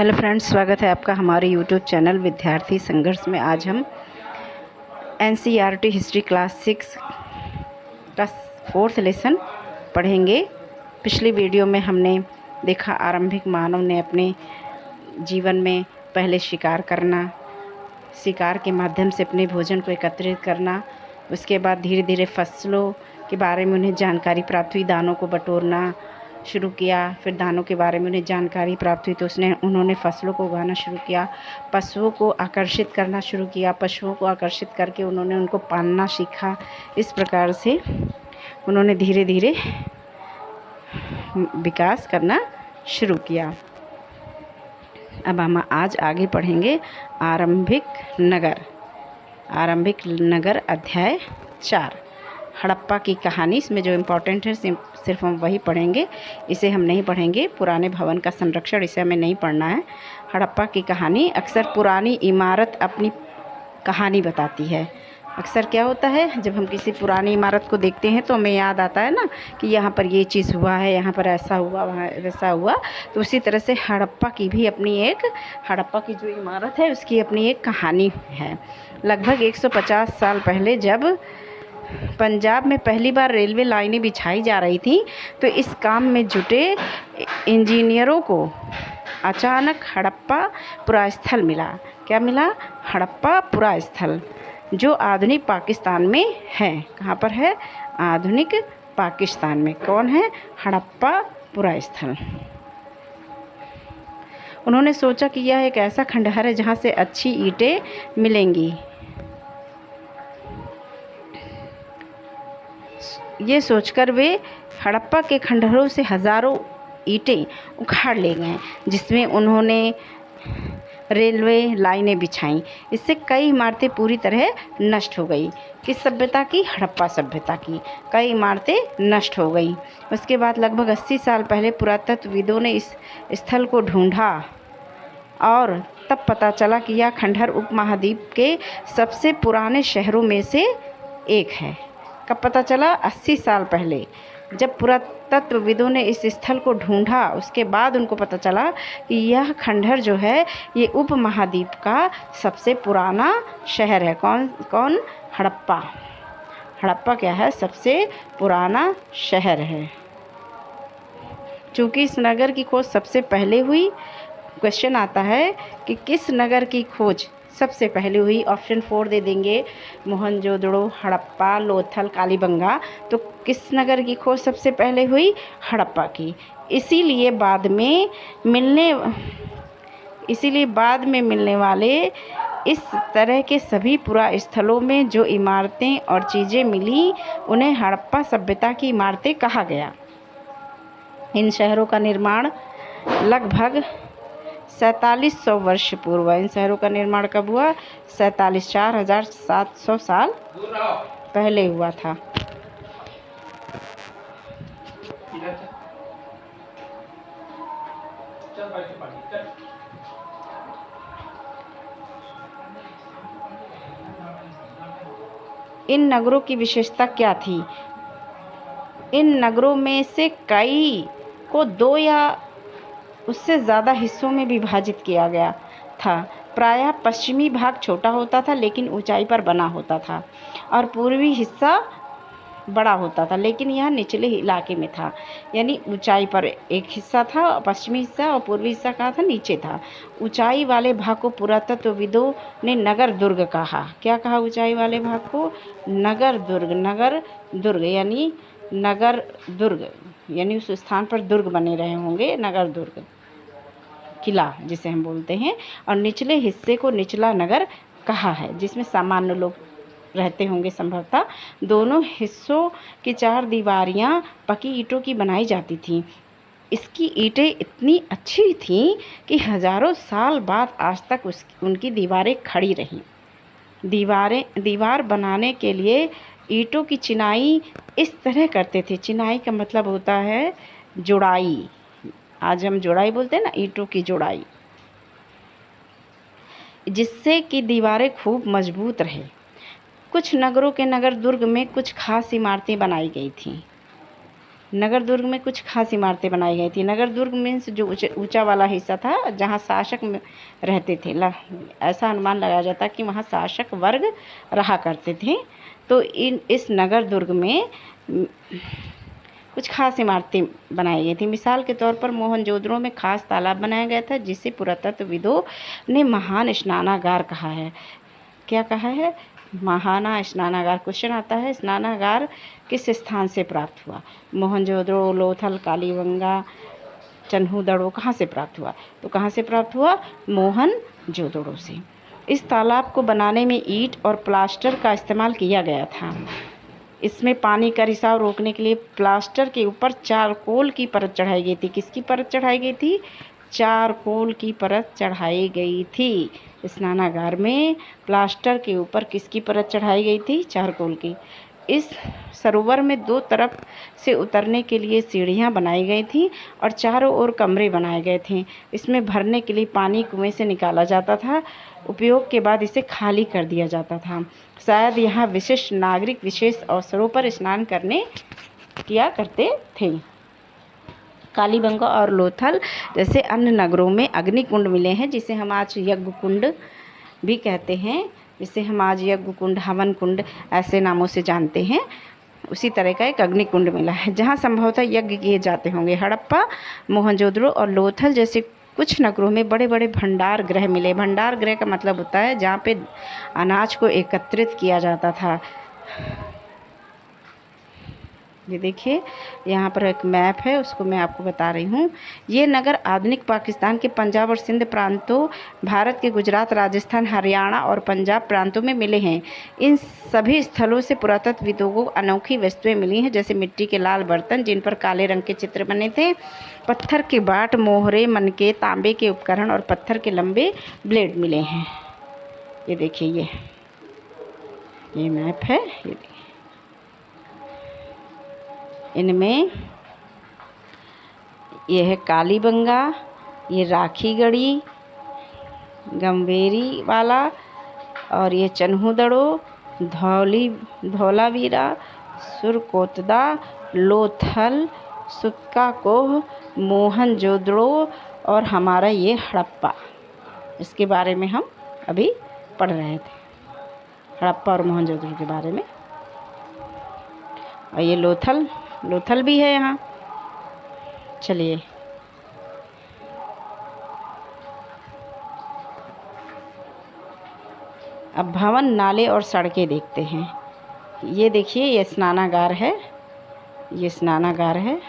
Hello friends, स्वागत है आपका हमारे यूट्यूब चैनल विद्यार्थी संघर्ष में। आज हम एनसीईआरटी हिस्ट्री क्लास 6 का 4th लेसन पढ़ेंगे। पिछली वीडियो में हमने देखा आरंभिक मानव ने अपने जीवन में पहले शिकार करना, शिकार के माध्यम से अपने भोजन को एकत्रित करना, उसके बाद धीरे धीरे फसलों के बारे में उन्हें जानकारी प्राप्त हुई, दानों को बटोरना शुरू किया। फिर दानों के बारे में उन्हें जानकारी प्राप्त हुई तो उन्होंने फसलों को उगाना शुरू किया। पशुओं को आकर्षित करना शुरू किया, पशुओं को आकर्षित करके उन्होंने उनको पालना सीखा। इस प्रकार से उन्होंने धीरे धीरे विकास करना शुरू किया। अब हम आज आगे पढ़ेंगे आरंभिक नगर अध्याय 4, हड़प्पा की कहानी। इसमें जो इम्पोर्टेंट है सिर्फ हम वही पढ़ेंगे, इसे हम नहीं पढ़ेंगे। पुराने भवन का संरक्षण, इसे हमें नहीं पढ़ना है। हड़प्पा की कहानी। अक्सर पुरानी इमारत अपनी कहानी बताती है। अक्सर क्या होता है, जब हम किसी पुरानी इमारत को देखते हैं तो हमें याद आता है ना कि यहाँ पर ये चीज़ हुआ है, यहाँ पर ऐसा हुआ, वहाँ वैसा हुआ। तो उसी तरह से हड़प्पा की जो इमारत है उसकी अपनी एक कहानी है। लगभग 150 साल पहले जब पंजाब में पहली बार रेलवे लाइनें बिछाई जा रही थी तो इस काम में जुटे इंजीनियरों को अचानक हड़प्पा पुरास्थल मिला। क्या मिला? हड़प्पा पुरास्थल, जो आधुनिक पाकिस्तान में है। कहाँ पर है? आधुनिक पाकिस्तान में। कौन है? हड़प्पा पुरास्थल। उन्होंने सोचा कि यह एक ऐसा खंडहर है जहाँ से अच्छी ईंटें मिलेंगी। ये सोचकर वे हड़प्पा के खंडहरों से हज़ारों ईंटें उखाड़ ले गए, जिसमें उन्होंने रेलवे लाइनें बिछाईं। इससे कई इमारतें पूरी तरह नष्ट हो गई। किस सभ्यता की? हड़प्पा सभ्यता की कई इमारतें नष्ट हो गई। उसके बाद लगभग 80 साल पहले पुरातत्वविदों ने इस स्थल को ढूंढा और तब पता चला कि यह खंडहर उपमहाद्वीप के सबसे पुराने शहरों में से एक है। कब पता चला? 80 साल पहले जब पुरातत्वविदों ने इस स्थल को ढूंढा, उसके बाद उनको पता चला कि यह खंडहर जो है ये उपमहाद्वीप का सबसे पुराना शहर है। कौन? हड़प्पा। हड़प्पा क्या है? सबसे पुराना शहर है। चूँकि इस नगर की खोज सबसे पहले हुई, क्वेश्चन आता है कि किस नगर की खोज सबसे पहले हुई। ऑप्शन 4 दे देंगे, मोहनजोदड़ो, हड़प्पा, लोथल, कालीबंगा। तो किस नगर की खोज सबसे पहले हुई? हड़प्पा की। इसीलिए बाद में मिलने वाले इस तरह के सभी पुरास्थलों में जो इमारतें और चीज़ें मिली उन्हें हड़प्पा सभ्यता की इमारतें कहा गया। इन शहरों का निर्माण लगभग 4700 वर्ष पूर्व। इन शहरों का निर्माण कब हुआ? 4700 साल पहले हुआ था। इन नगरों की विशेषता क्या थी? इन नगरों में से कई को 2 या उससे ज़्यादा हिस्सों में विभाजित किया गया था। प्रायः पश्चिमी भाग छोटा होता था लेकिन ऊंचाई पर बना होता था, और पूर्वी हिस्सा बड़ा होता था लेकिन यह निचले इलाके में था। यानी ऊंचाई पर एक हिस्सा था, पश्चिमी हिस्सा, और पूर्वी हिस्सा कहाँ था? नीचे था। ऊंचाई वाले भाग को पुरातत्वविदों ने नगर दुर्ग कहा। क्या कहा? ऊंचाई वाले भाग को नगर दुर्ग यानी उस स्थान पर दुर्ग बने रहे होंगे, नगर दुर्ग, किला जिसे हम बोलते हैं। और निचले हिस्से को निचला नगर कहा है, जिसमें सामान्य लोग रहते होंगे संभवतः। दोनों हिस्सों की 4 दीवारियां पक्की ईंटों की बनाई जाती थीं। इसकी ईंटें इतनी अच्छी थीं कि हजारों साल बाद आज तक उनकी दीवारें खड़ी रहीं। दीवार बनाने के लिए ईंटों की चिनाई इस तरह करते थे। चिनाई का मतलब होता है जोड़ाई। आज हम जोड़ाई बोलते हैं ना, ईंटों की जोड़ाई, जिससे कि दीवारें खूब मजबूत रहे। कुछ नगरों के नगर दुर्ग में कुछ खास इमारतें बनाई गई थीं। नगर दुर्ग में कुछ खास इमारतें बनाई गई थी। नगर दुर्ग मीन्स जो ऊंचा वाला हिस्सा था जहाँ शासक रहते थे। ऐसा अनुमान लगाया जाता है कि वहाँ शासक वर्ग रहा करते थे। तो इस नगर दुर्ग में कुछ खास इमारतें बनाई गई थी। मिसाल के तौर पर मोहनजोदड़ो में खास तालाब बनाया गया था जिसे पुरातत्वविदों ने महान स्नानागार कहा है। क्या कहा है? महाना स्नानागार। क्वेश्चन आता है स्नानागार किस स्थान से प्राप्त हुआ? मोहनजोदड़ो, लोथल, कालीबंगा, चन्हूदड़ो कहाँ से प्राप्त हुआ? तो कहाँ से प्राप्त हुआ? मोहनजोदड़ो से। इस तालाब को बनाने में ईंट और प्लास्टर का इस्तेमाल किया गया था। इसमें पानी का रिसाव रोकने के लिए प्लास्टर के ऊपर चारकोल की परत चढ़ाई गई थी। किसकी परत चढ़ाई गई थी? चारकोल की परत चढ़ाई गई थी। स्नानागार में प्लास्टर के ऊपर किसकी परत चढ़ाई गई थी? चारकोल की। इस सरोवर में दो तरफ से उतरने के लिए सीढ़ियां बनाई गई थी और चारों ओर कमरे बनाए गए थे। इसमें भरने के लिए पानी कुएं से निकाला जाता था। उपयोग के बाद इसे खाली कर दिया जाता था। शायद यहाँ विशिष्ट नागरिक विशेष अवसरों पर स्नान करने किया करते थे। कालीबंगा और लोथल जैसे अन्य नगरों में अग्नि कुंड मिले हैं जिसे हम आज यज्ञ कुंड भी कहते हैं, जिसे हम आज यज्ञ कुंड, हवन कुंड ऐसे नामों से जानते हैं। उसी तरह का एक अग्नि कुंड मिला है जहाँ संभवतः यज्ञ किए जाते होंगे। हड़प्पा, मोहनजोदड़ो और लोथल जैसे कुछ नगरों में बड़े बड़े भंडार गृह मिले। भंडार गृह का मतलब होता है जहाँ पे अनाज को एकत्रित किया जाता था। ये देखिए यहाँ पर एक मैप है, उसको मैं आपको बता रही हूँ। ये नगर आधुनिक पाकिस्तान के पंजाब और सिंध प्रांतों, भारत के गुजरात, राजस्थान, हरियाणा और पंजाब प्रांतों में मिले हैं। इन सभी स्थलों से पुरातत्वविदों को अनोखी वस्तुएं मिली हैं, जैसे मिट्टी के लाल बर्तन जिन पर काले रंग के चित्र बने थे, पत्थर के बाट, मोहरे, मनके, तांबे के उपकरण और पत्थर के लंबे ब्लेड मिले हैं। ये देखिए ये मैप है। इनमें ये है कालीबंगा, ये राखीगढ़ी, गंभीरी वाला, और ये चन्हूदड़ो, धौलावीरा, सुरकोतदा, लोथल, सुक्का कोह, मोहनजोदड़ो और हमारा ये हड़प्पा। इसके बारे में हम अभी पढ़ रहे थे, हड़प्पा और मोहनजोदड़ो के बारे में। और ये लोथल भी है यहाँ। चलिए अब भवन, नाले और सड़कें देखते हैं। ये देखिए ये स्नानागार है, ये स्नानागार है।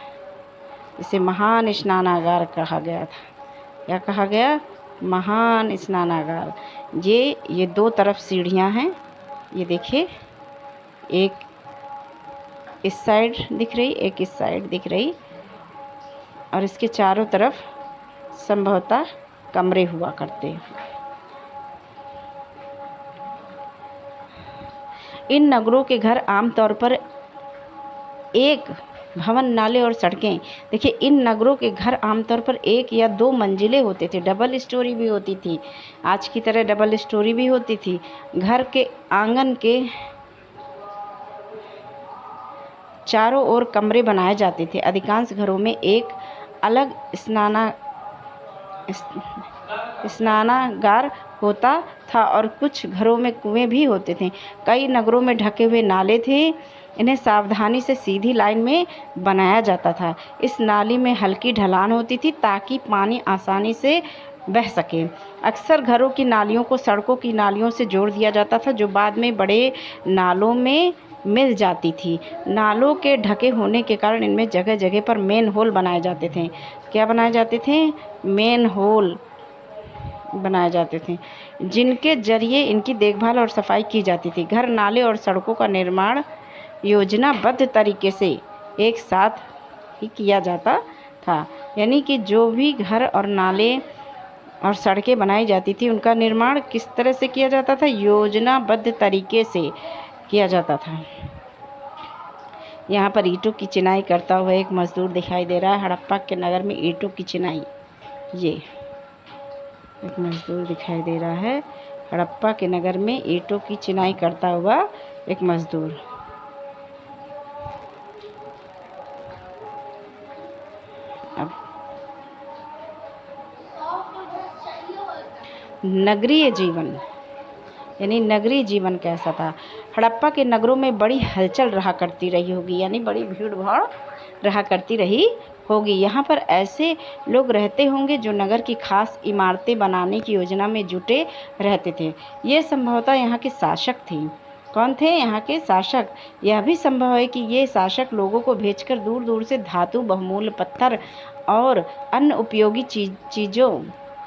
इसे महान स्नानागार कहा गया था। क्या कहा गया? महान स्नानागार। ये दो तरफ सीढ़ियाँ हैं। ये देखिए एक इस साइड दिख रही, एक इस साइड दिख रही, और इसके चारों तरफ संभवतः कमरे हुआ करते। इन नगरों के घर आमतौर पर एक भवन, नाले और सड़कें। देखिए इन नगरों के घर आमतौर पर एक या दो मंजिले होते थे। डबल स्टोरी भी होती थी, आज की तरह डबल स्टोरी भी होती थी। घर के आंगन के चारों ओर कमरे बनाए जाते थे। अधिकांश घरों में एक अलग स्नानागार होता था और कुछ घरों में कुएं भी होते थे। कई नगरों में ढके हुए नाले थे। इन्हें सावधानी से सीधी लाइन में बनाया जाता था। इस नाली में हल्की ढलान होती थी ताकि पानी आसानी से बह सके। अक्सर घरों की नालियों को सड़कों की नालियों से जोड़ दिया जाता था, जो बाद में बड़े नालों में मिल जाती थी। नालों के ढके होने के कारण इनमें जगह जगह पर मेन होल बनाए जाते थे। क्या बनाए जाते थे? मेन होल बनाए जाते थे, जिनके जरिए इनकी देखभाल और सफाई की जाती थी। घर, नाले और सड़कों का निर्माण योजनाबद्ध तरीके से एक साथ ही किया जाता था। यानी कि जो भी घर और नाले और सड़कें बनाई जाती थी उनका निर्माण किस तरह से किया जाता था? योजनाबद्ध तरीके से किया जाता था। यहाँ पर ईंटों की चिनाई करता हुआ एक मजदूर दिखाई दे रहा है। हड़प्पा के नगर में ईंटों की चिनाई, ये एक मजदूर दिखाई दे रहा है। हड़प्पा के नगर में ईंटों की चिनाई करता हुआ एक मजदूर। नगरीय जीवन यानी नगरीय जीवन कैसा था। हड़प्पा के नगरों में बड़ी हलचल रहा करती रही होगी, यानी बड़ी भीड़ भाड़ रहा करती रही होगी। यहाँ पर ऐसे लोग रहते होंगे जो नगर की खास इमारतें बनाने की योजना में जुटे रहते थे। ये संभवतः यहाँ के शासक थे। कौन थे यहाँ के शासक? यह भी संभव है कि ये शासक लोगों को भेजकर दूर दूर से धातु, बहुमूल्य पत्थर और अन्य उपयोगी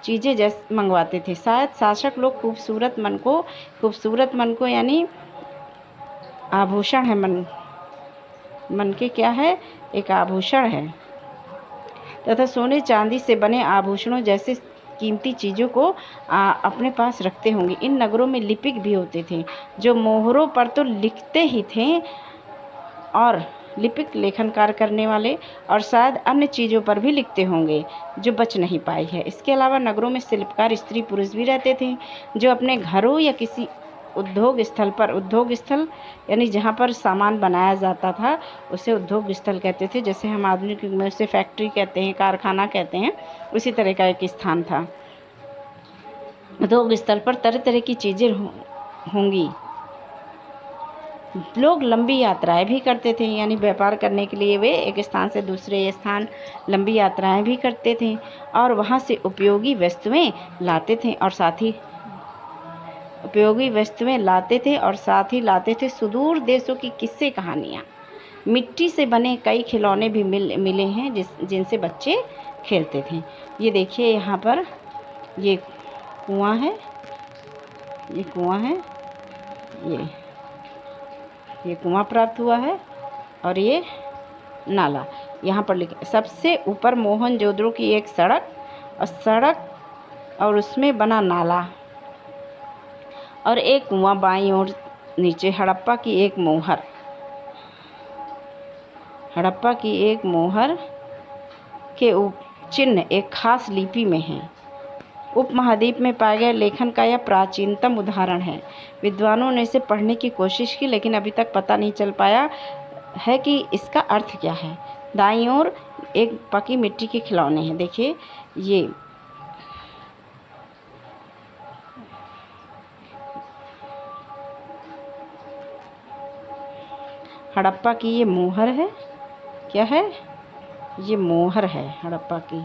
चीज़ें जैसे मंगवाते थे। शायद शासक लोग खूबसूरत मन को यानी आभूषण है, मन के क्या है, एक आभूषण है, तथा सोने चांदी से बने आभूषणों जैसे कीमती चीज़ों को अपने पास रखते होंगे। इन नगरों में लिपिक भी होते थे जो मोहरों पर तो लिखते ही थे, और लिपिक लेखन कार्य करने वाले, और शायद अन्य चीज़ों पर भी लिखते होंगे जो बच नहीं पाई है। इसके अलावा नगरों में शिल्पकार स्त्री पुरुष भी रहते थे जो अपने घरों या किसी उद्योग स्थल यानी जहाँ पर सामान बनाया जाता था उसे उद्योग स्थल कहते थे। जैसे हम आधुनिक युग में उसे फैक्ट्री कहते हैं, कारखाना कहते हैं, उसी तरह का एक स्थान था। उद्योग स्थल पर तरह तरह की चीज़ें होंगी। लोग लंबी यात्राएं भी करते थे, यानी व्यापार करने के लिए वे एक स्थान से दूसरे स्थान लंबी यात्राएं भी करते थे, और वहां से उपयोगी वस्तुएं लाते थे और साथ ही लाते थे सुदूर देशों की किस्से कहानियाँ। मिट्टी से बने कई खिलौने भी मिले हैं जिनसे बच्चे खेलते थे। ये देखिए यहाँ पर ये कुआं है, ये कुआं प्राप्त हुआ है, और ये नाला यहाँ पर लिखे। सबसे ऊपर मोहनजोदड़ो की एक सड़क और उसमें बना नाला और एक कुआं, बाईं ओर नीचे हड़प्पा की एक मोहर के चिन्ह एक खास लिपि में है। उपमहाद्वीप में पाए गए लेखन का यह प्राचीनतम उदाहरण है। विद्वानों ने इसे पढ़ने की कोशिश की, लेकिन अभी तक पता नहीं चल पाया है कि इसका अर्थ क्या है। दाईं ओर एक पकी मिट्टी के खिलौने हैं। देखिए ये हड़प्पा की ये मोहर है। क्या है? ये मोहर है हड़प्पा की।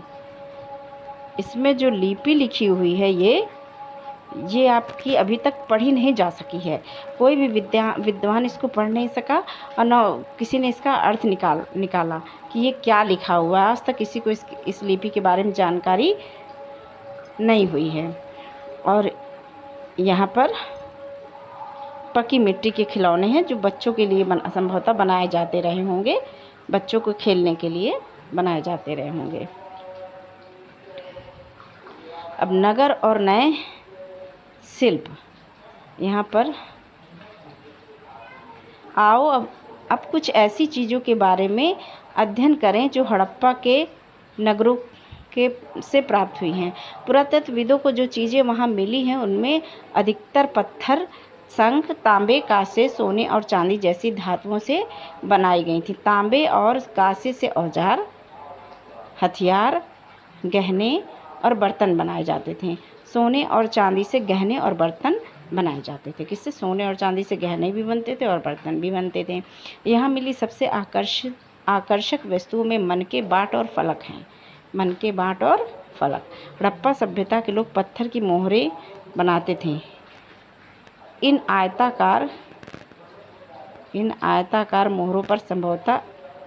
इसमें जो लिपि लिखी हुई है ये आपकी अभी तक पढ़ी नहीं जा सकी है। कोई भी विद्वान इसको पढ़ नहीं सका, और न किसी ने इसका अर्थ निकाला कि ये क्या लिखा हुआ है। आज तक किसी को इस लिपि के बारे में जानकारी नहीं हुई है। और यहाँ पर पकी मिट्टी के खिलौने हैं जो बच्चों के लिए संभवतः बनाए जाते रहे होंगे, बच्चों को खेलने के लिए बनाए जाते रहे होंगे। अब नगर और नए शिल्प, यहाँ पर आओ अब कुछ ऐसी चीज़ों के बारे में अध्ययन करें जो हड़प्पा के नगरों से प्राप्त हुई हैं। पुरातत्वविदों को जो चीज़ें वहाँ मिली हैं उनमें अधिकतर पत्थर, शंख, तांबे, कांसे, सोने और चांदी जैसी धातुओं से बनाई गई थी। तांबे और कांसे से औजार, हथियार, गहने और बर्तन बनाए जाते थे। सोने और चांदी से गहने और बर्तन बनाए जाते थे। किससे? सोने और चांदी से गहने भी बनते थे और बर्तन भी बनते थे। यहाँ मिली सबसे आकर्षक वस्तुओं में मनके बाट और फलक हैं। मनके बाट और फलक। हड़प्पा सभ्यता के लोग पत्थर की मोहरें बनाते थे। इन आयताकार मोहरों पर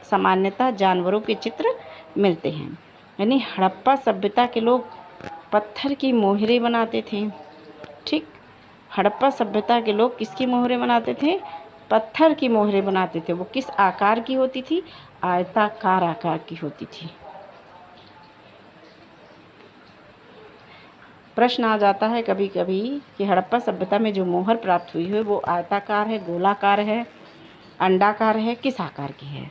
सामान्यतः जानवरों के चित्र मिलते हैं। यानी हड़प्पा सभ्यता के लोग पत्थर की मोहरें बनाते थे। ठीक, हड़प्पा सभ्यता के लोग किसकी मोहरें बनाते थे? पत्थर की मोहरें बनाते थे। वो किस आकार की होती थी? आयताकार आकार की होती थी। प्रश्न आ जाता है कभी कभी कि हड़प्पा सभ्यता में जो मोहर प्राप्त हुई है वो आयताकार है, गोलाकार है, अंडाकार है, किस आकार की है?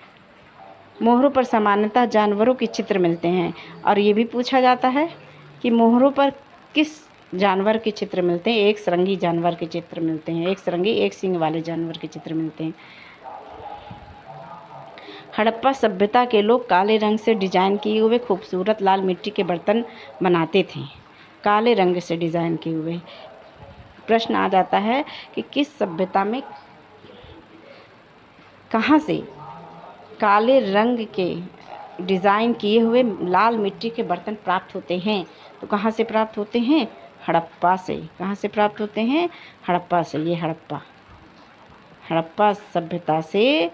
मोहरों पर सामान्यतः जानवरों के चित्र मिलते हैं। और ये भी पूछा जाता है कि मोहरों पर किस जानवर के चित्र मिलते हैं? एक सरंगी जानवर के चित्र मिलते हैं। एक सरंगी, एक सींग वाले जानवर के चित्र मिलते हैं। हड़प्पा सभ्यता के लोग काले रंग से डिजाइन किए हुए खूबसूरत लाल मिट्टी के बर्तन बनाते थे। काले रंग से डिज़ाइन किए हुए। प्रश्न आ जाता है कि किस सभ्यता में कहाँ से काले रंग के डिज़ाइन किए हुए लाल मिट्टी के बर्तन प्राप्त होते हैं? तो कहाँ से प्राप्त होते हैं? हड़प्पा से। कहाँ से प्राप्त होते हैं? हड़प्पा से। ये हड़प्पा सभ्यता से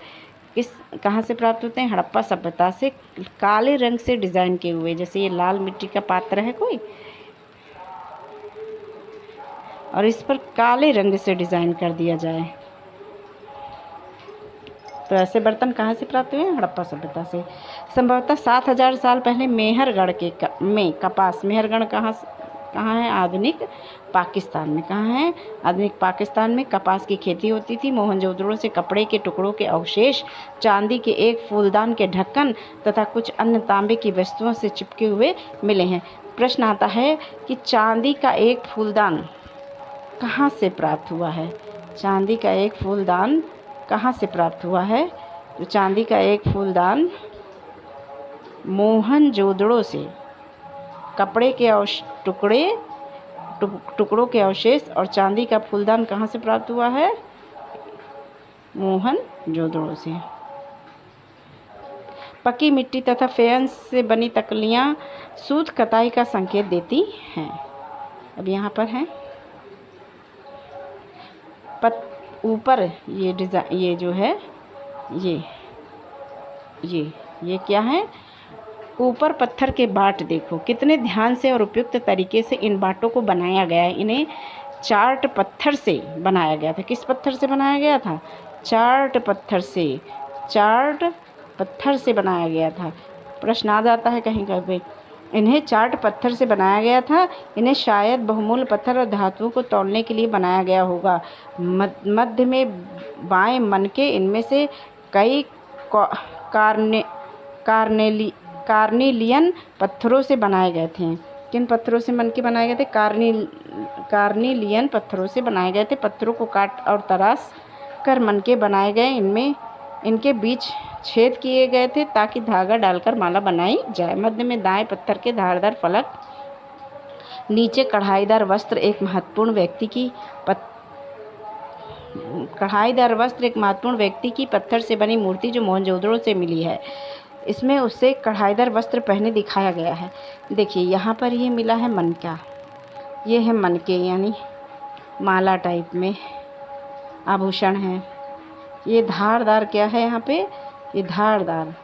कहाँ से प्राप्त होते हैं? हड़प्पा सभ्यता से काले रंग से डिज़ाइन किए हुए। जैसे ये लाल मिट्टी का पात्र है कोई, और इस पर काले रंग से डिज़ाइन कर दिया जाए, तो ऐसे बर्तन कहाँ से प्राप्त हुए? हड़प्पा सभ्यता से। संभवतः 7000 साल पहले मेहरगढ़ में कपास, मेहरगढ़ कहाँ है? आधुनिक पाकिस्तान में। कहाँ है? आधुनिक पाकिस्तान में कपास की खेती होती थी। मोहनजोदड़ो से कपड़े के टुकड़ों के अवशेष, चांदी के एक फूलदान के ढक्कन तथा कुछ अन्य तांबे की वस्तुओं से चिपके हुए मिले हैं। प्रश्न आता है कि चांदी का एक फूलदान कहाँ से प्राप्त हुआ है? चांदी का एक फूलदान कहाँ से प्राप्त हुआ है? तो चांदी का एक फूलदान मोहनजोदड़ो से कपड़े के टुकड़ों के अवशेष और चांदी का फूलदान कहाँ से प्राप्त हुआ है? मोहनजोदड़ो से। पकी मिट्टी तथा फेयंस से बनी तकलियाँ सूत कताई का संकेत देती हैं। अब यहाँ पर है ऊपर ये डिज़ाइन, ये जो है ये क्या है? ऊपर पत्थर के बाट देखो, कितने ध्यान से और उपयुक्त तरीके से इन बाटों को बनाया गया है। इन्हें चार्ट पत्थर से बनाया गया था। किस पत्थर से बनाया गया था? चार्ट पत्थर से बनाया गया था। प्रश्न आ जाता है कहीं कहीं, इन्हें चार्ट पत्थर से बनाया गया था। इन्हें शायद बहुमूल्य पत्थर और धातुओं को तौलने के लिए बनाया गया होगा। मध्य में बाएं मनके इनमें से कई कार्नेलियन पत्थरों से बनाए गए थे। किन पत्थरों से मनके बनाए गए थे? कार्नेलियन पत्थरों से बनाए गए थे। पत्थरों को काट और तराश कर मनके बनाए गए। इनके बीच छेद किए गए थे ताकि धागा डालकर माला बनाई जाए। मध्य में दाएं पत्थर के धारदार फलक, नीचे कढ़ाईदार वस्त्र एक महत्वपूर्ण व्यक्ति की पत्थर से बनी मूर्ति जो मोहनजोदड़ो से मिली है। इसमें उसे कढ़ाईदार वस्त्र पहने दिखाया गया है। देखिए यहाँ पर ये मिला है मनका, ये है मनके यानी माला टाइप में आभूषण है। ये धारदार क्या है? यहाँ पे ये धारदार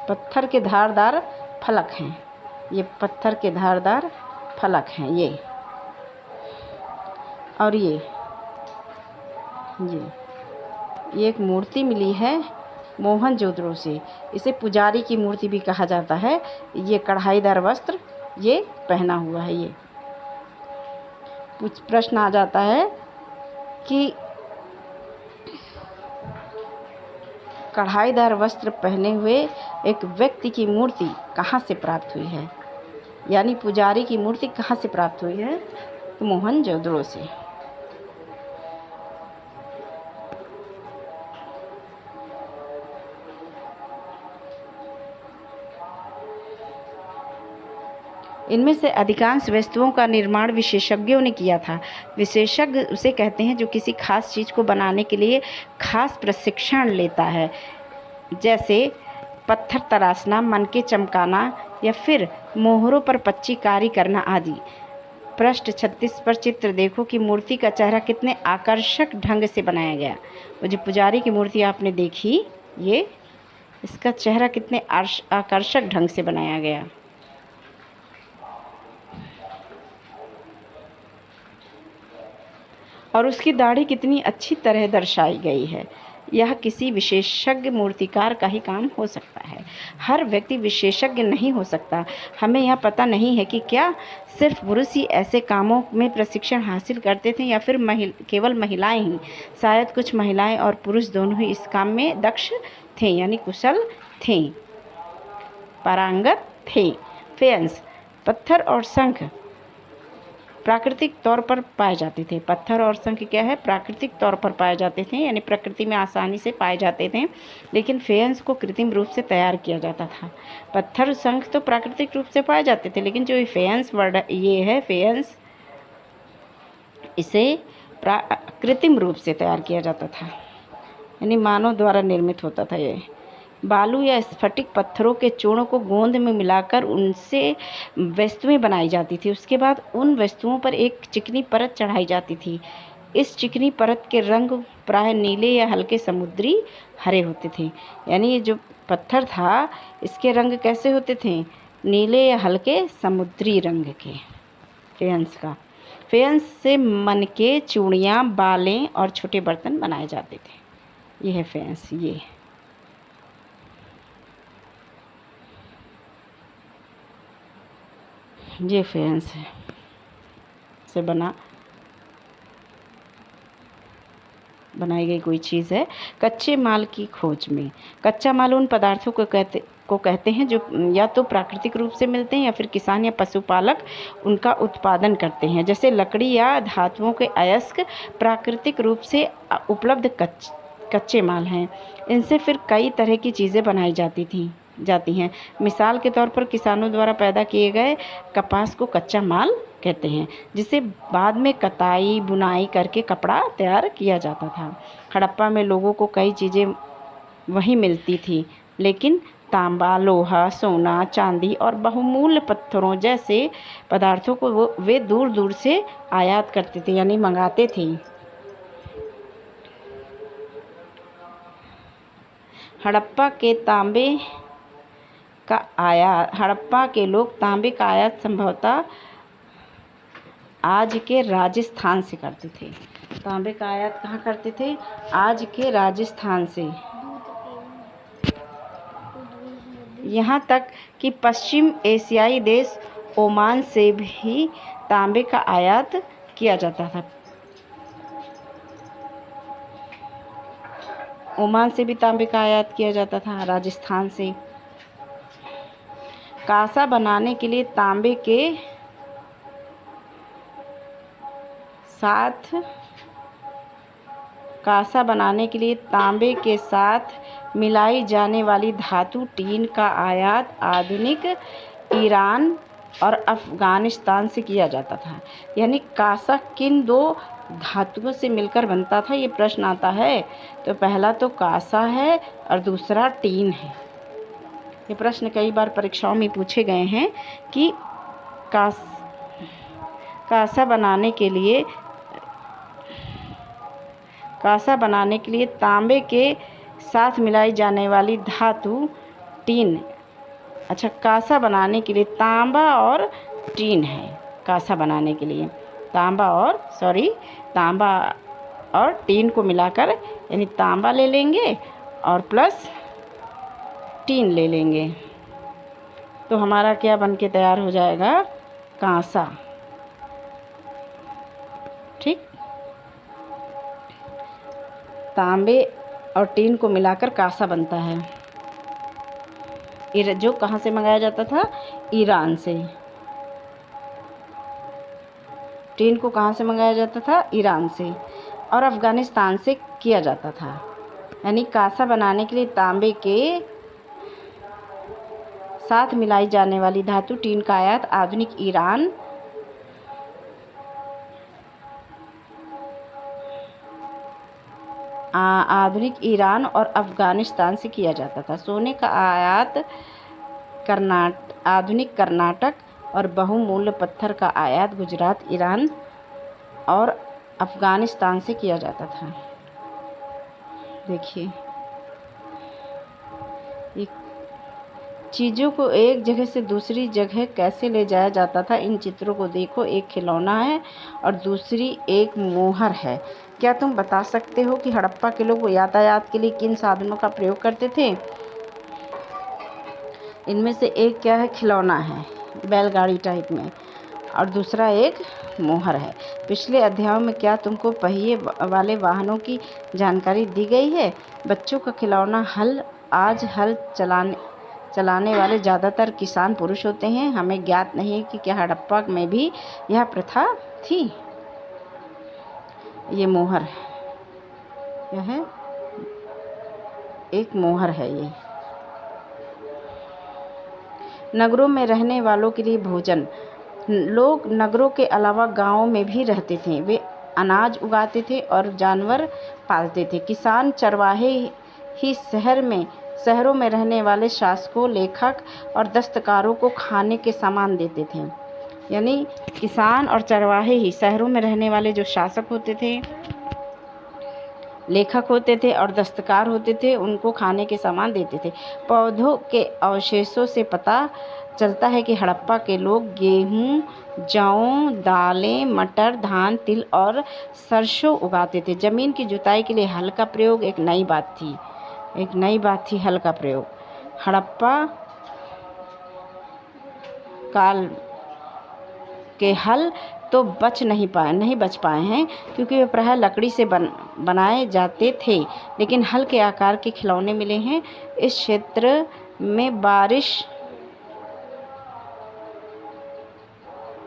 पत्थर के धारदार फलक हैं। ये पत्थर के धारदार फलक हैं ये। और ये एक मूर्ति मिली है मोहनजोदड़ो से। इसे पुजारी की मूर्ति भी कहा जाता है। ये कढ़ाईदार वस्त्र ये पहना हुआ है। ये प्रश्न आ जाता है कि कढ़ाईदार वस्त्र पहने हुए एक व्यक्ति की मूर्ति कहाँ से प्राप्त हुई है? यानी पुजारी की मूर्ति कहाँ से प्राप्त हुई है? तो मोहनजोदड़ो से। इनमें से अधिकांश वस्तुओं का निर्माण विशेषज्ञों ने किया था। विशेषज्ञ उसे कहते हैं जो किसी खास चीज़ को बनाने के लिए खास प्रशिक्षण लेता है, जैसे पत्थर तराशना, मनके चमकाना या फिर मोहरों पर पच्चीकारी करना आदि। पृष्ठ 36 पर चित्र देखो कि मूर्ति का चेहरा कितने आकर्षक ढंग से बनाया गया। वो जो पुजारी की मूर्ति आपने देखी, ये इसका चेहरा कितने आकर्षक ढंग से बनाया गया। और उसकी दाढ़ी कितनी अच्छी तरह दर्शाई गई है। यह किसी विशेषज्ञ मूर्तिकार का ही काम हो सकता है। हर व्यक्ति विशेषज्ञ नहीं हो सकता। हमें यह पता नहीं है कि क्या सिर्फ पुरुष ही ऐसे कामों में प्रशिक्षण हासिल करते थे या फिर केवल महिलाएं ही। शायद कुछ महिलाएं और पुरुष दोनों ही इस काम में दक्ष थे, यानी कुशल थे, पारंगत थे। फेयंस, पत्थर और शंख प्राकृतिक तौर पर पाए जाते थे। पत्थर और शंख क्या है, प्राकृतिक तौर पर पाए जाते थे, यानी प्रकृति में आसानी से पाए जाते थे, लेकिन फेयंस को कृत्रिम रूप से तैयार किया जाता था। पत्थर शंख तो प्राकृतिक रूप से पाए जाते थे, लेकिन जो फेयंस वर्ड ये है फेयंस, इसे कृत्रिम रूप से तैयार किया जाता था, यानी मानव द्वारा निर्मित होता था। ये बालू या स्फटिक पत्थरों के चूर्ण को गोंद में मिलाकर उनसे वस्तुएं बनाई जाती थी। उसके बाद उन वस्तुओं पर एक चिकनी परत चढ़ाई जाती थी। इस चिकनी परत के रंग प्राय नीले या हल्के समुद्री हरे होते थे। यानी ये जो पत्थर था इसके रंग कैसे होते थे, नीले या हल्के समुद्री रंग के। फेयंस का, फेयंस से मनके, चूड़ियाँ, बालें और छोटे बर्तन बनाए जाते थे। ये है फेयंस। ये फेयंस है, से बनाई गई कोई चीज़ है। कच्चे माल की खोज में, कच्चा माल उन पदार्थों को कहते हैं जो या तो प्राकृतिक रूप से मिलते हैं या फिर किसान या पशुपालक उनका उत्पादन करते हैं। जैसे लकड़ी या धातुओं के अयस्क प्राकृतिक रूप से उपलब्ध कच्चे माल हैं। इनसे फिर कई तरह की चीज़ें बनाई जाती हैं। मिसाल के तौर पर किसानों द्वारा पैदा किए गए कपास को कच्चा माल कहते हैं, जिसे बाद में कताई बुनाई करके कपड़ा तैयार किया जाता था। हड़प्पा में लोगों को कई चीज़ें वहीं मिलती थी, लेकिन तांबा, लोहा, सोना, चांदी और बहुमूल्य पत्थरों जैसे पदार्थों को वे दूर दूर से आयात करते थे, यानी मंगाते थे। हड़प्पा के लोग तांबे का आयात संभवतः आज के राजस्थान से करते थे। तांबे का आयात कहाँ करते थे, आज के राजस्थान से। यहाँ तक कि पश्चिम एशियाई देश ओमान से भी तांबे का आयात किया जाता था। ओमान से भी तांबे का आयात किया जाता था, राजस्थान से। कांसा बनाने के लिए तांबे के साथ मिलाई जाने वाली धातु टीन का आयात आधुनिक ईरान और अफ़गानिस्तान से किया जाता था। यानी कांसा किन दो धातुओं से मिलकर बनता था, ये प्रश्न आता है तो पहला तो कांसा है और दूसरा टीन है। ये प्रश्न कई बार परीक्षाओं में पूछे गए हैं कि कांसा बनाने के लिए तांबे के साथ मिलाई जाने वाली धातु टीन। अच्छा, कांसा बनाने के लिए तांबा और टीन है। कांसा बनाने के लिए तांबा और टीन को मिलाकर, यानी तांबा ले लेंगे और प्लस टीन ले लेंगे, तो हमारा क्या बन के तैयार हो जाएगा, कांसा। ठीक, तांबे और टीन को मिलाकर कांसा बनता है, जो कहाँ से मंगाया जाता था, ईरान से। टीन को कहाँ से मंगाया जाता था, ईरान से, और अफ़गानिस्तान से किया जाता था। यानी कांसा बनाने के लिए तांबे के साथ मिलाई जाने वाली धातु टीन का आयात आधुनिक ईरान और अफ़गानिस्तान से किया जाता था। सोने का आयात आधुनिक कर्नाटक और बहुमूल्य पत्थर का आयात गुजरात, ईरान और अफ़गानिस्तान से किया जाता था। देखिए, चीज़ों को एक जगह से दूसरी जगह कैसे ले जाया जाता था, इन चित्रों को देखो। एक खिलौना है और दूसरी एक मोहर है। क्या तुम बता सकते हो कि हड़प्पा के लोग यातायात के लिए किन साधनों का प्रयोग करते थे? इनमें से एक क्या है, खिलौना है बैलगाड़ी टाइप में, और दूसरा एक मोहर है। पिछले अध्यायों में क्या तुमको पहिए वाले वाहनों की जानकारी दी गई है? बच्चों का खिलौना हल आज हल चलाने वाले ज़्यादातर किसान पुरुष होते हैं। हमें ज्ञात नहीं कि क्या हड़प्पा में भी यह प्रथा थी। ये मोहर, यह है एक मोहर है। ये नगरों में रहने वालों के लिए भोजन। लोग नगरों के अलावा गांवों में भी रहते थे। वे अनाज उगाते थे और जानवर पालते थे। किसान चरवाहे ही शहरों में रहने वाले शासकों, लेखक और दस्तकारों को खाने के सामान देते थे। यानी किसान और चरवाहे ही शहरों में रहने वाले जो शासक होते थे, लेखक होते थे और दस्तकार होते थे, उनको खाने के सामान देते थे। पौधों के अवशेषों से पता चलता है कि हड़प्पा के लोग गेहूं, जौ, दालें, मटर, धान, तिल और सरसों उगाते थे। जमीन की जुताई के लिए हल का प्रयोग एक नई बात थी। हल का प्रयोग हड़प्पा काल के हल तो नहीं बच पाए हैं, क्योंकि वे प्रायः लकड़ी से बनाए जाते थे। लेकिन हल के आकार के खिलौने मिले हैं। इस क्षेत्र में बारिश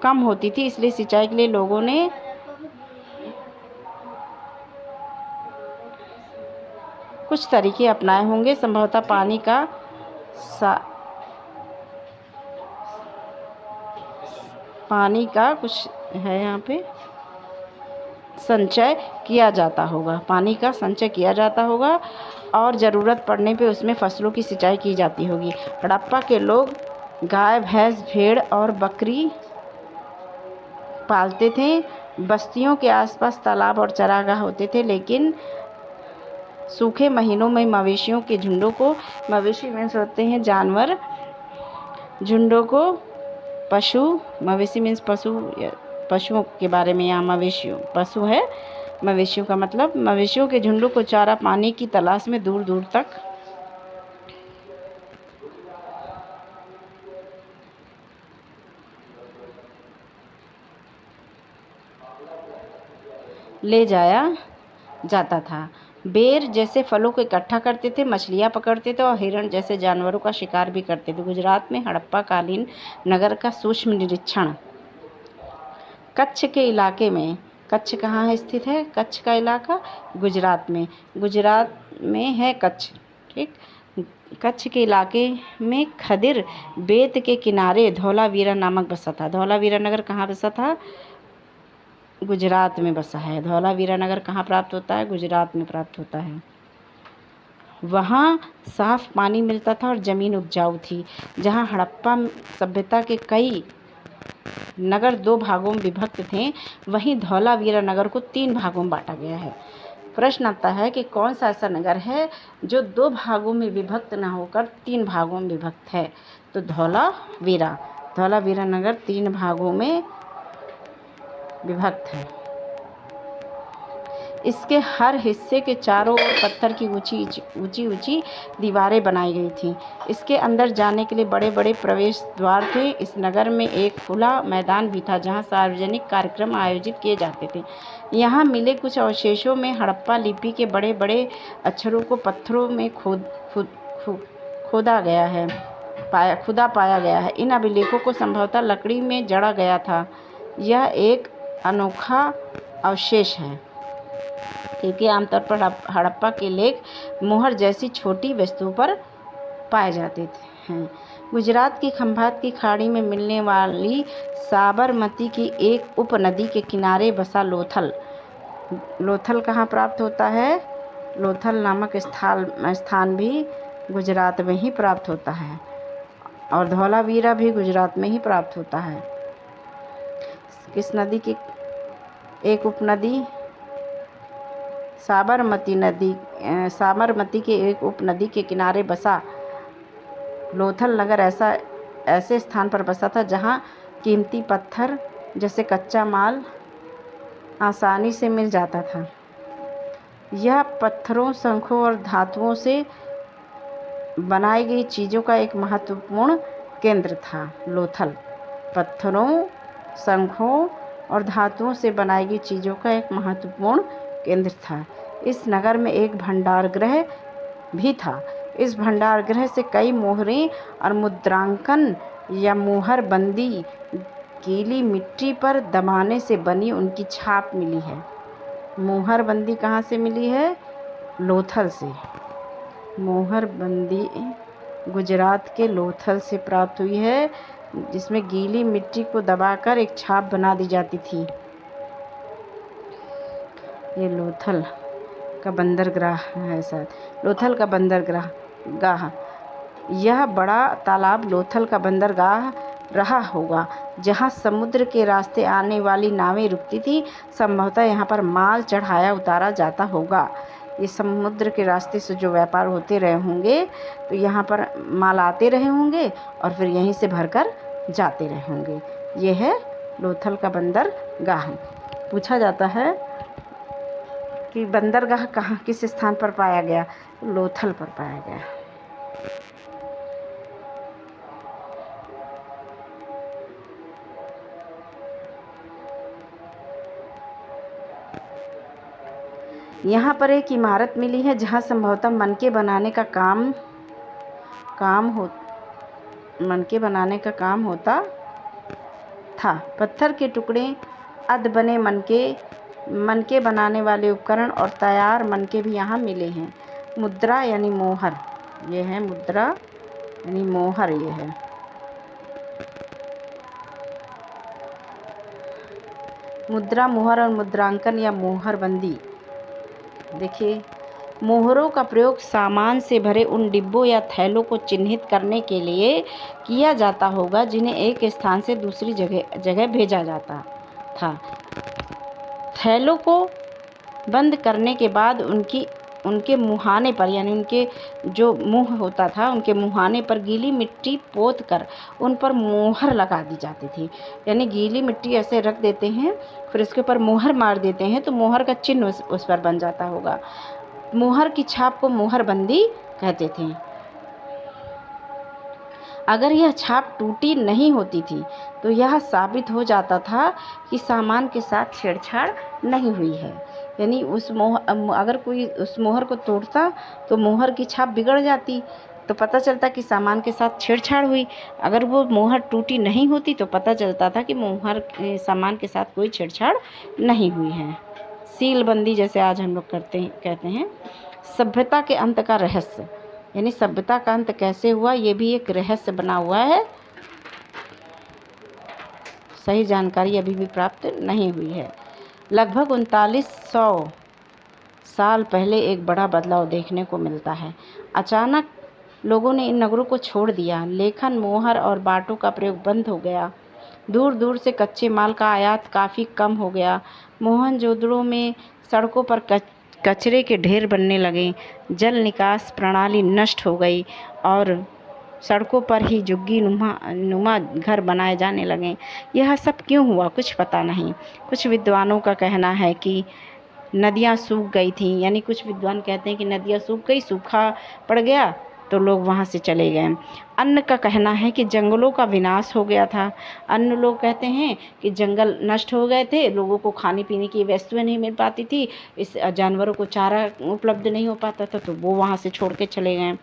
कम होती थी, इसलिए सिंचाई के लिए लोगों ने कुछ तरीके अपनाए होंगे। संभवतः पानी का कुछ है यहाँ पे संचय किया जाता होगा और ज़रूरत पड़ने पे उसमें फसलों की सिंचाई की जाती होगी। हड़प्पा के लोग गाय, भैंस, भेड़ और बकरी पालते थे। बस्तियों के आसपास तालाब और चरागाह होते थे, लेकिन सूखे महीनों में मवेशियों के झुंडों को, मवेशी मीन्स होते हैं जानवर, झुंडों को मवेशी मीन्स पशुओं के बारे में यहाँ पशु है। मवेशियों का मतलब मवेशियों के झुंडों को चारा पानी की तलाश में दूर दूर तक ले जाया जाता था। बेर जैसे फलों को इकट्ठा करते थे, मछलियाँ पकड़ते थे और हिरण जैसे जानवरों का शिकार भी करते थे। गुजरात में हड़प्पा कालीन नगर का सूक्ष्म निरीक्षण। कच्छ के इलाके में, कच्छ कहाँ है स्थित है? कच्छ का इलाका गुजरात में है कच्छ, ठीक। कच्छ के इलाके में खदिर बेत के किनारे धौलावीरा नामक बसा था। धौलावीरा नगर कहाँ बसा था? गुजरात में बसा है। धौलावीरा नगर कहाँ प्राप्त होता है? गुजरात में प्राप्त होता है। वहाँ साफ पानी मिलता था और ज़मीन उपजाऊ थी। जहाँ हड़प्पा सभ्यता के कई नगर 2 भागों में विभक्त थे, वहीं धौलावीरा नगर को 3 भागों में बांटा गया है। प्रश्न आता है कि कौन सा ऐसा नगर है जो 2 भागों में विभक्त न होकर 3 भागों में विभक्त है? तो धौलावीरा नगर 3 भागों में विभक्त है। इसके हर हिस्से के चारों ओर पत्थर की ऊंची दीवारें बनाई गई थीं। इसके अंदर जाने के लिए बड़े बड़े प्रवेश द्वार थे। इस नगर में एक खुला मैदान भी था जहां सार्वजनिक कार्यक्रम आयोजित किए जाते थे। यहाँ मिले कुछ अवशेषों में हड़प्पा लिपि के बड़े बड़े अक्षरों को पत्थरों में खुदा पाया गया है। इन अभिलेखों को संभवतः लकड़ी में जड़ा गया था। यह एक अनोखा अवशेष है, क्योंकि आमतौर पर हड़प्पा के लेख मोहर जैसी छोटी वस्तुओं पर पाए जाते हैं। गुजरात की खंभात की खाड़ी में मिलने वाली साबरमती की एक उपनदी के किनारे बसा लोथल कहाँ प्राप्त होता है? लोथल नामक स्थान भी गुजरात में ही प्राप्त होता है और धौलावीरा भी गुजरात में ही प्राप्त होता है। किस नदी की एक उपनदी? साबरमती के एक उपनदी के किनारे बसा लोथल नगर ऐसे स्थान पर बसा था जहां कीमती पत्थर जैसे कच्चा माल आसानी से मिल जाता था। यह पत्थरों, शंखों और धातुओं से बनाई गई चीज़ों का एक महत्वपूर्ण केंद्र था। लोथल पत्थरों, शंखों और धातुओं से बनाई गई चीज़ों का एक महत्वपूर्ण केंद्र था। इस नगर में एक भंडारगृह भी था। इस भंडारगृह से कई मोहरें और मुद्रांकन या मोहर बंदी गीली मिट्टी पर दबाने से बनी उनकी छाप मिली है। मोहर बंदी कहाँ से मिली है? लोथल से। मोहर बंदी गुजरात के लोथल से प्राप्त हुई है, जिसमें गीली मिट्टी को दबाकर एक छाप बना दी जाती थी। ये लोथल का बंदरगाह है शायद, लोथल का बंदरगाह। यह बड़ा तालाब लोथल का बंदरगाह रहा होगा, जहां समुद्र के रास्ते आने वाली नावें रुकती थी। संभवतः यहाँ पर माल चढ़ाया उतारा जाता होगा। ये समुद्र के रास्ते से जो व्यापार होते रहे होंगे, तो यहाँ पर माल आते रहे होंगे और फिर यहीं से भरकर जाते रहे होंगे। ये है लोथल का बंदरगाह। पूछा जाता है कि बंदरगाह कहाँ, किस स्थान पर पाया गया? लोथल पर पाया गया। यहाँ पर एक इमारत मिली है जहाँ संभवतः मनके बनाने का काम होता था। पत्थर के टुकड़े, अध बने मनके बनाने वाले उपकरण और तैयार मनके भी यहाँ मिले हैं। मुद्रा यानी मोहर, ये है मुद्रा यानी मोहर। ये है मुद्रा, मोहर और मुद्रांकन या मोहर बंदी। देखिए, मोहरों का प्रयोग सामान से भरे उन डिब्बों या थैलों को चिन्हित करने के लिए किया जाता होगा जिन्हें एक स्थान से दूसरी जगह भेजा जाता था। थैलों को बंद करने के बाद उनके मुहाने पर, यानी उनके जो मुंह होता था, उनके मुहाने पर गीली मिट्टी पोत कर उन पर मोहर लगा दी जाती थी। यानी गीली मिट्टी ऐसे रख देते हैं, फिर उसके ऊपर मोहर मार देते हैं, तो मोहर का चिन्ह उस पर बन जाता होगा। मोहर की छाप को मोहर बंदी कहते थे। अगर यह छाप टूटी नहीं होती थी तो यह साबित हो जाता था कि सामान के साथ छेड़छाड़ नहीं हुई है। यानी अगर कोई उस मोहर को तोड़ता तो मोहर की छाप बिगड़ जाती, तो पता चलता कि सामान के साथ छेड़छाड़ हुई। अगर वो मोहर टूटी नहीं होती तो पता चलता था कि सामान के साथ कोई छेड़छाड़ नहीं हुई है। सीलबंदी जैसे आज हम लोग कहते हैं। सभ्यता के अंत का रहस्य, यानी सभ्यता का अंत कैसे हुआ, ये भी एक रहस्य बना हुआ है। सही जानकारी अभी भी प्राप्त नहीं हुई है। लगभग 3900 साल पहले एक बड़ा बदलाव देखने को मिलता है। अचानक लोगों ने इन नगरों को छोड़ दिया। लेखन, मोहर और बाटों का प्रयोग बंद हो गया। दूर दूर से कच्चे माल का आयात काफ़ी कम हो गया। मोहनजोदड़ो में सड़कों पर कचरे के ढेर बनने लगे। जल निकास प्रणाली नष्ट हो गई और सड़कों पर ही झुग्गी नुमा घर बनाए जाने लगे। यह सब क्यों हुआ, कुछ पता नहीं। कुछ विद्वानों का कहना है कि नदियाँ सूख गई थीं, यानी कुछ विद्वान कहते हैं कि नदियाँ सूख गई, सूखा पड़ गया तो लोग वहाँ से चले गए। अन्य का कहना है कि जंगलों का विनाश हो गया था। अन्य लोग कहते हैं कि जंगल नष्ट हो गए थे, लोगों को खाने पीने की वस्तुएं नहीं मिल पाती थी, इस जानवरों को चारा उपलब्ध नहीं हो पाता था, तो वो वहाँ से छोड़ के चले गए।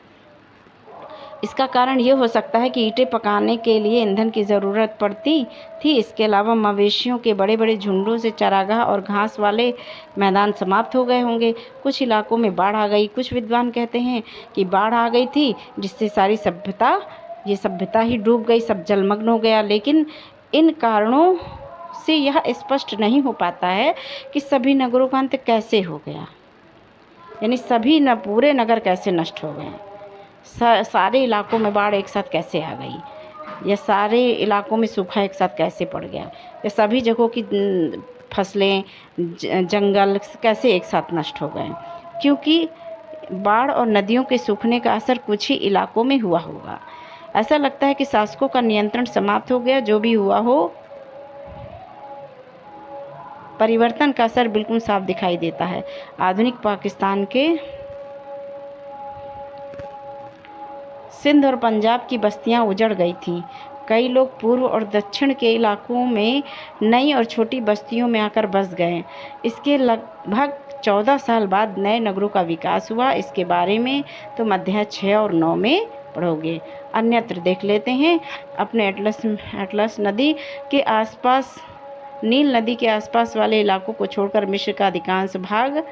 इसका कारण ये हो सकता है कि ईंटें पकाने के लिए ईंधन की ज़रूरत पड़ती थी। इसके अलावा मवेशियों के बड़े बड़े झुंडों से चारागाह और घास वाले मैदान समाप्त हो गए होंगे। कुछ इलाकों में बाढ़ आ गई। कुछ विद्वान कहते हैं कि बाढ़ आ गई थी, जिससे सारी सभ्यता ही डूब गई, सब जलमग्न हो गया। लेकिन इन कारणों से यह स्पष्ट नहीं हो पाता है कि सभी नगरों का अंत कैसे हो गया, यानी पूरे नगर कैसे नष्ट हो गए, सारे इलाकों में बाढ़ एक साथ कैसे आ गई, या सारे इलाकों में सूखा एक साथ कैसे पड़ गया, या सभी जगहों की फसलें, जंगल कैसे एक साथ नष्ट हो गए। क्योंकि बाढ़ और नदियों के सूखने का असर कुछ ही इलाकों में हुआ होगा। ऐसा लगता है कि शासकों का नियंत्रण समाप्त हो गया। जो भी हुआ हो, परिवर्तन का असर बिल्कुल साफ दिखाई देता है। आधुनिक पाकिस्तान के सिंध और पंजाब की बस्तियां उजड़ गई थीं। कई लोग पूर्व और दक्षिण के इलाकों में नई और छोटी बस्तियों में आकर बस गए। इसके लगभग 14 साल बाद नए नगरों का विकास हुआ। इसके बारे में तो अध्याय 6 और 9 में पढ़ोगे। अन्यत्र देख लेते हैं। अपने अटलस नदी के आसपास, नील नदी के आसपास वाले इलाकों को छोड़कर मिस्र का अधिकांश भाग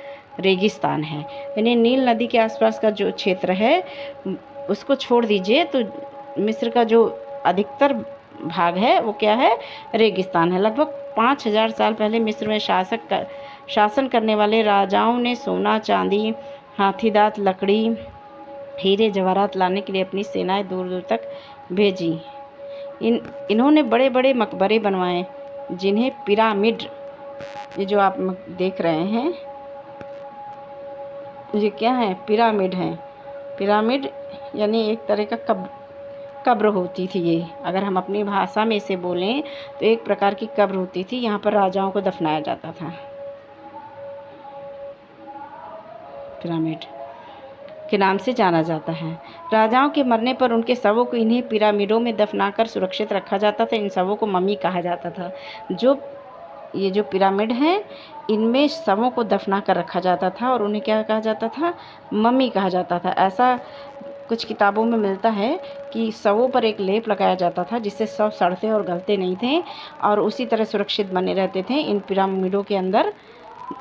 रेगिस्तान है। यानी नील नदी के आसपास का जो क्षेत्र है उसको छोड़ दीजिए तो मिस्र का जो अधिकतर भाग है वो क्या है? रेगिस्तान है। लगभग 5000 साल पहले मिस्र में शासन करने वाले राजाओं ने सोना, चांदी, हाथी दांत, लकड़ी, हीरे जवाहरात लाने के लिए अपनी सेनाएं दूर दूर तक भेजी। इन्होंने बड़े बड़े मकबरे बनवाए जिन्हें पिरामिड, ये जो आप देख रहे हैं ये क्या है? पिरामिड हैं। पिरामिड यानी एक तरह का कब्र होती थी। ये अगर हम अपनी भाषा में इसे बोलें तो एक प्रकार की कब्र होती थी। यहाँ पर राजाओं को दफनाया जाता था। पिरामिड के नाम से जाना जाता है। राजाओं के मरने पर उनके शवों को इन्हीं पिरामिडों में दफनाकर सुरक्षित रखा जाता था। इन शवों को मम्मी कहा जाता था। ये जो पिरामिड हैं इनमें शवों को दफना कर रखा जाता था और उन्हें क्या कहा जाता था? मम्मी कहा जाता था। ऐसा कुछ किताबों में मिलता है कि शवों पर एक लेप लगाया जाता था जिससे शव सड़ते और गलते नहीं थे और उसी तरह सुरक्षित बने रहते थे। इन पिरामिडों के अंदर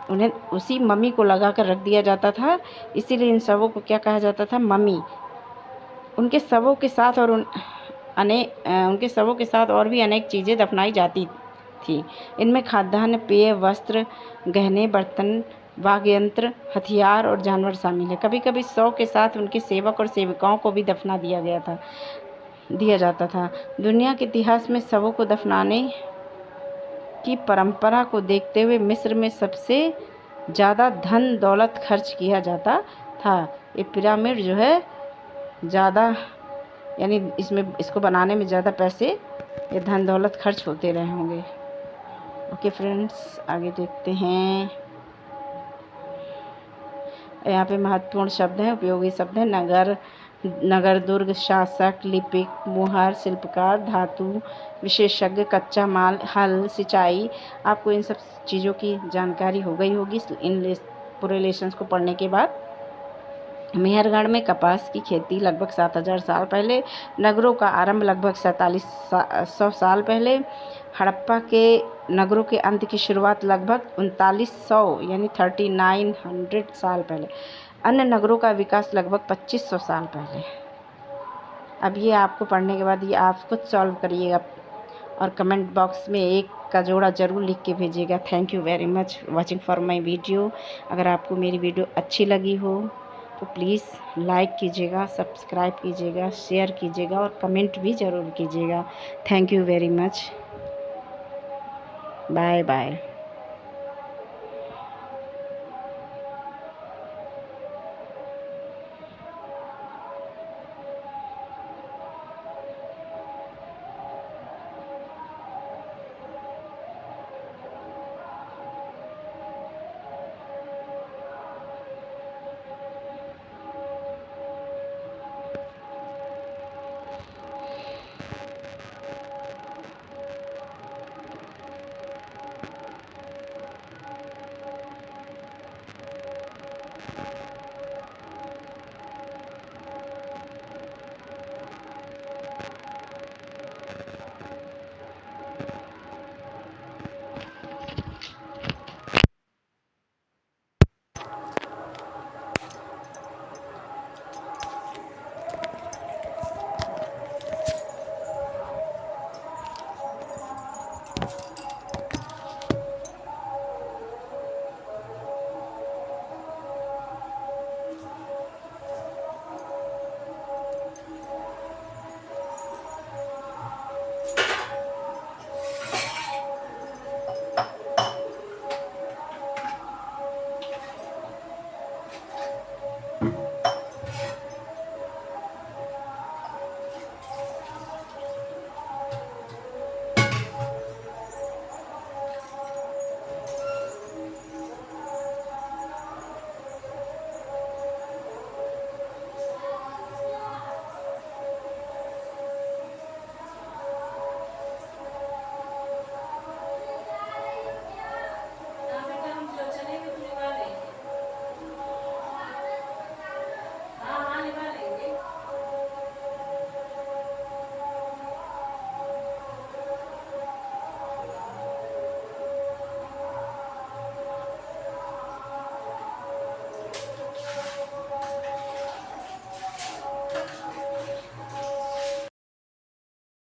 उन्हें उसी मम्मी को लगा कर रख दिया जाता था। इसीलिए इन शवों को क्या कहा जाता था? मम्मी। उनके शवों के साथ और भी अनेक चीज़ें दफनाई जाती थी। इनमें खाद्यान्न, पेय, वस्त्र, गहने, बर्तन, वाद्य यंत्र, हथियार और जानवर शामिल है। कभी कभी शव के साथ उनके सेवक और सेविकाओं को भी दफना दिया जाता था। दुनिया के इतिहास में शवों को दफनाने की परंपरा को देखते हुए मिस्र में सबसे ज़्यादा धन दौलत खर्च किया जाता था। ये पिरामिड जो है ज़्यादा, यानी इसको बनाने में ज़्यादा पैसे या धन दौलत खर्च होते रहे होंगे। ओके फ्रेंड्स, आगे देखते हैं। यहाँ पे महत्वपूर्ण शब्द हैं, उपयोगी शब्द हैं। नगर, दुर्ग, शासक, लिपिक, मुहर, शिल्पकार, धातु विशेषज्ञ, कच्चा माल, हल, सिंचाई। आपको इन सब चीज़ों की जानकारी हो गई होगी इन पूरे लेसन्स को पढ़ने के बाद। मेहरगढ़ में कपास की खेती लगभग 7000 साल पहले। नगरों का आरंभ लगभग 4700 साल पहले। हड़प्पा के नगरों के अंत की शुरुआत लगभग 3900 यानी 3900 साल पहले। अन्य नगरों का विकास लगभग 2500 साल पहले। अब ये आपको पढ़ने के बाद ये आप खुद सॉल्व करिएगा और कमेंट बॉक्स में 1 का जोड़ा ज़रूर लिख के भेजिएगा। Thank you very much watching for my video. अगर आपको मेरी वीडियो अच्छी लगी हो तो प्लीज़ लाइक कीजिएगा, सब्सक्राइब कीजिएगा, शेयर कीजिएगा और कमेंट भी ज़रूर कीजिएगा। Thank you very much. Bye bye.